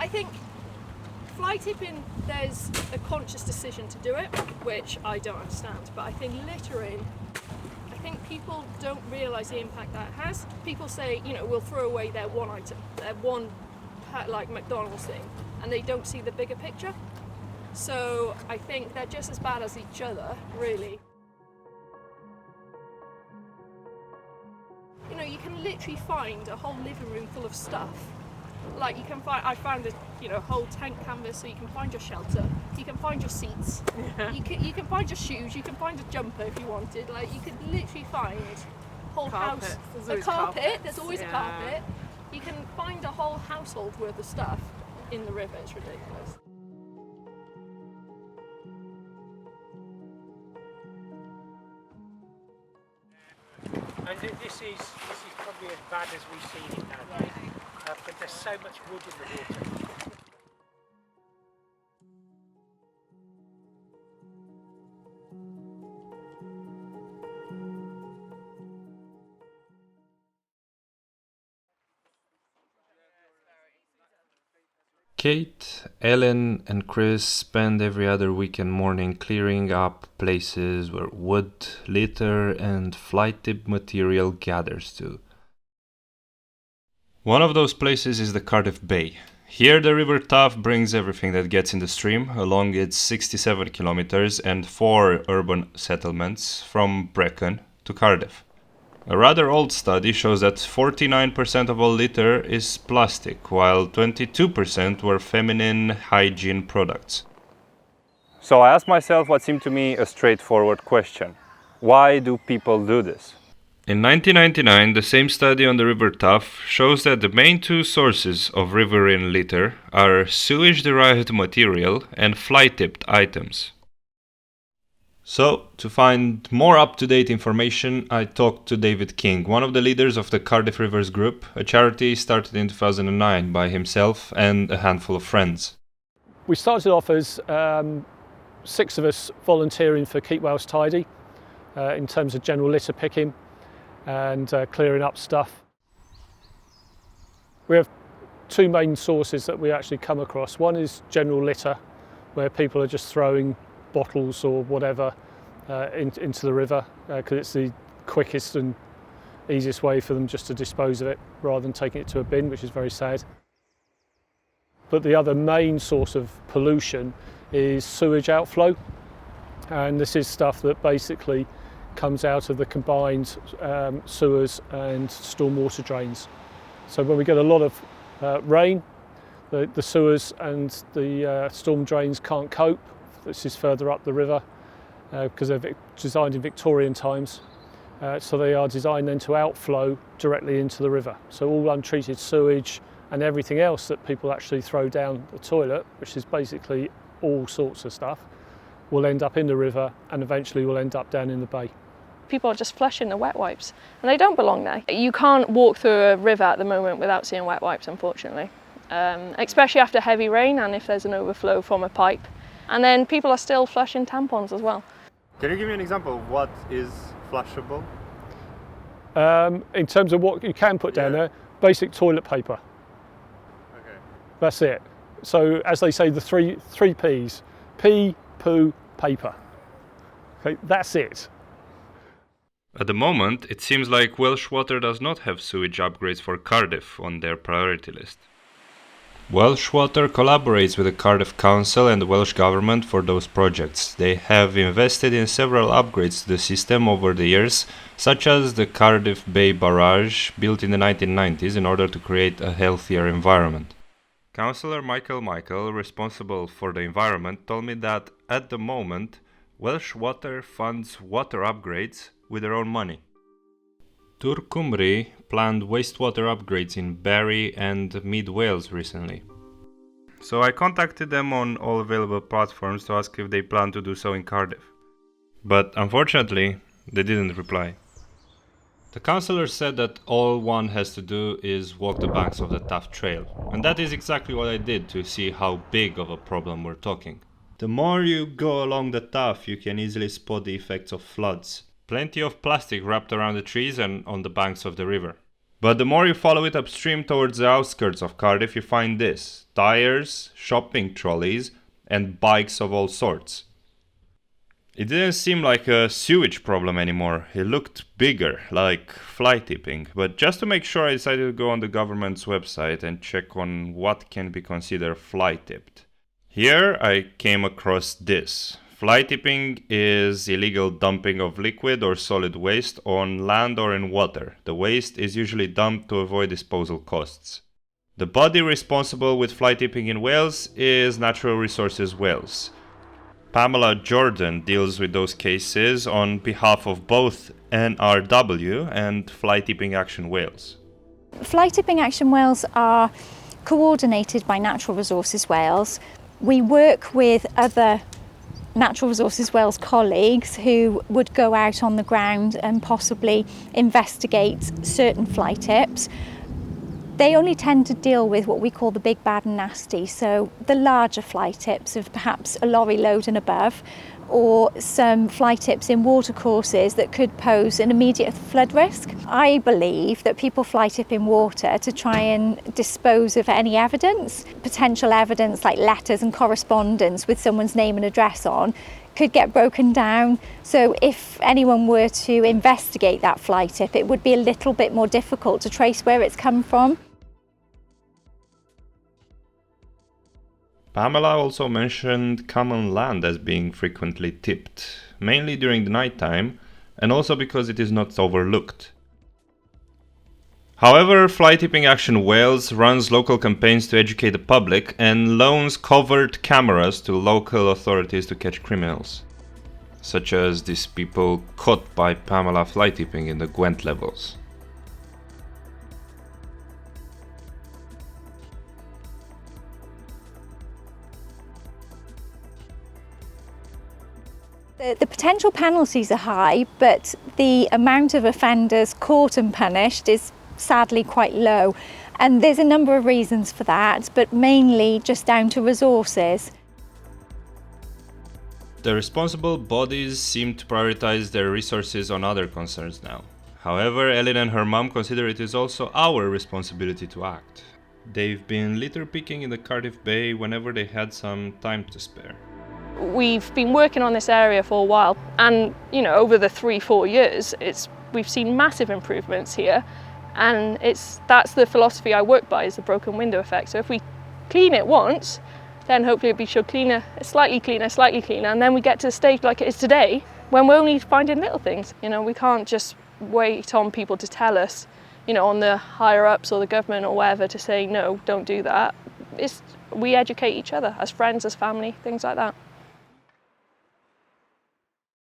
I think fly tipping, there's a conscious decision to do it, which I don't understand. But I think littering, I think people don't realise the impact that has. People say, you know, we'll throw away their one item, their one like McDonald's thing, and they don't see the bigger picture. So I think they're just as bad as each other, really. You know, you can literally find a whole living room full of stuff. Like you can find, I found a whole tent canvas, so you can find your shelter, you can find your seats, you can find your shoes, you can find a jumper if you wanted. Like you could literally find a whole house, a carpet. There's always a carpet. You can find a whole household worth of stuff in the river. It's ridiculous. And this is probably as bad as we've seen it nowadays. But there's so much wood in the water. Kate, Ellen and Chris spend every other weekend morning clearing up places where wood, litter and fly-tip material gathers to. One of those places is the Cardiff Bay. Here the River Taff brings everything that gets in the stream along its 67 kilometers and 4 urban settlements from Brecon to Cardiff. A rather old study shows that 49% of all litter is plastic, while 22% were feminine hygiene products. So I asked myself what seemed to me a straightforward question. Why do people do this? In 1999, the same study on the River Taff shows that the main two sources of riverine litter are sewage-derived material and fly-tipped items. So, to find more up-to-date information, I talked to David King, one of the leaders of the Cardiff Rivers Group, a charity started in 2009 by himself and a handful of friends. We started off as 6 of us volunteering for Keep Wales Tidy in terms of general litter picking and clearing up stuff. We have 2 main sources that we actually come across. One is general litter, where people are just throwing bottles or whatever into the river because it's the quickest and easiest way for them just to dispose of it rather than taking it to a bin, which is very sad. But the other main source of pollution is sewage outflow, and this is stuff that basically comes out of the combined sewers and stormwater drains. So when we get a lot of rain, the sewers and the storm drains can't cope. This is further up the river because they're designed in Victorian times. So they are designed then to outflow directly into the river. So all untreated sewage and everything else that people actually throw down the toilet, which is basically all sorts of stuff, will end up in the river and eventually will end up down in the bay. People are just flushing the wet wipes and they don't belong there. You can't walk through a river at the moment without seeing wet wipes, unfortunately, especially after heavy rain and if there's an overflow from a pipe. And then people are still flushing tampons as well. Can you give me an example of what is flushable? In terms of what you can put down there, basic toilet paper. Okay. That's it. So as they say, the three P's: pee, poo, paper. Okay, that's it. At the moment, it seems like Welsh Water does not have sewage upgrades for Cardiff on their priority list. Welsh Water collaborates with the Cardiff Council and the Welsh Government for those projects. They have invested in several upgrades to the system over the years, such as the Cardiff Bay Barrage, built in the 1990s in order to create a healthier environment. Councillor Michael, responsible for the environment, told me that, at the moment, Welsh Water funds water upgrades with their own money. Tur Cymru planned wastewater upgrades in Barry and Mid Wales recently. So I contacted them on all available platforms to ask if they plan to do so in Cardiff. But unfortunately, they didn't reply. The councillor said that all one has to do is walk the banks of the Taff Trail, and that is exactly what I did to see how big of a problem we're talking. The more you go along the Taff, you can easily spot the effects of floods. Plenty of plastic wrapped around the trees and on the banks of the river. But the more you follow it upstream towards the outskirts of Cardiff, you find this: tires, shopping trolleys, and bikes of all sorts. It didn't seem like a sewage problem anymore. It looked bigger, like fly tipping. But just to make sure, I decided to go on the government's website and check on what can be considered fly tipped. Here I came across this. Fly tipping is illegal dumping of liquid or solid waste on land or in water. The waste is usually dumped to avoid disposal costs. The body responsible with fly tipping in Wales is Natural Resources Wales. Pamela Jordan deals with those cases on behalf of both NRW and Fly Tipping Action Wales. Fly Tipping Action Wales are coordinated by Natural Resources Wales. We work with other Natural Resources Wales colleagues who would go out on the ground and possibly investigate certain fly tips. They only tend to deal with what we call the big, bad and nasty, so the larger fly tips of perhaps a lorry load and above, or some fly tips in watercourses that could pose an immediate flood risk. I believe that people fly tip in water to try and dispose of any evidence, potential evidence like letters and correspondence with someone's name and address on, could get broken down. So if anyone were to investigate that fly tip, it would be a little bit more difficult to trace where it's come from. Pamela also mentioned common land as being frequently tipped, mainly during the night time, and also because it is not overlooked. However, Fly Tipping Action Wales runs local campaigns to educate the public and loans covert cameras to local authorities to catch criminals, such as these people caught by Pamela fly tipping in the Gwent levels. The potential penalties are high, but the amount of offenders caught and punished is sadly quite low. And there's a number of reasons for that, but mainly just down to resources. The responsible bodies seem to prioritize their resources on other concerns now. However, Ellen and her mum consider it is also our responsibility to act. They've been litter picking in the Cardiff Bay whenever they had some time to spare. We've been working on this area for a while, and over the 3-4 years we've seen massive improvements here, and that's the philosophy I work by, is the broken window effect. So if we clean it once, then hopefully it'll be slightly cleaner, and then we get to the stage like it is today when we're only finding little things. We can't just wait on people to tell us, on the higher ups or the government or whatever, to say no, don't do that. We educate each other as friends, as family, things like that.